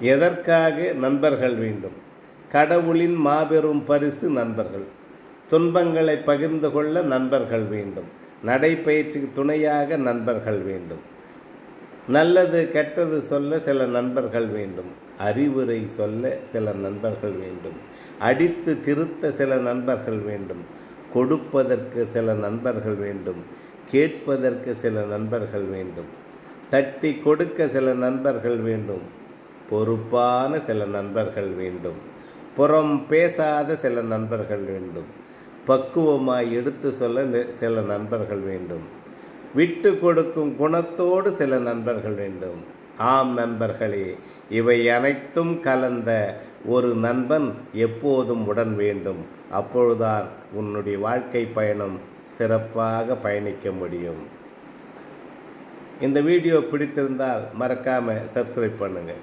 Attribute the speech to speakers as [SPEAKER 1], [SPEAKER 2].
[SPEAKER 1] எதற்காக நண்பர்கள் வேண்டும்? கடவுளின் மாபெரும் பரிசு நண்பர்கள். துன்பங்களை பகிர்ந்து கொள்ள நண்பர்கள் வேண்டும். நடைப்பயிற்சிக்கு துணையாக நண்பர்கள் வேண்டும். நல்லது கெட்டது சொல்ல சில நண்பர்கள் வேண்டும். அறிவுரை சொல்ல சில நண்பர்கள் வேண்டும். அடித்து திருத்த சில நண்பர்கள் வேண்டும். கொடுப்பதற்கு சில நண்பர்கள் வேண்டும். கேட்பதற்கு சில நண்பர்கள் வேண்டும். தட்டி கொடுக்க சில நண்பர்கள் வேண்டும். பொறுப்பான சில நண்பர்கள் வேண்டும். புறம் பேசாத சில நண்பர்கள் வேண்டும். பக்குவமாய் எடுத்து சொல்ல சில நண்பர்கள் வேண்டும். விட்டு கொடுக்கும் குணத்தோடு சில நண்பர்கள் வேண்டும். ஆம் நண்பர்களே, இவை அனைத்தும் கலந்த ஒரு நண்பன் எப்போதும் உடன் வேண்டும். அப்பொழுதுதான் உன்னுடைய வாழ்க்கை பயணம் சிறப்பாக பயணிக்க முடியும். இந்த வீடியோ பிடித்திருந்தால் மறக்காமல் சப்ஸ்கிரைப் பண்ணுங்கள்.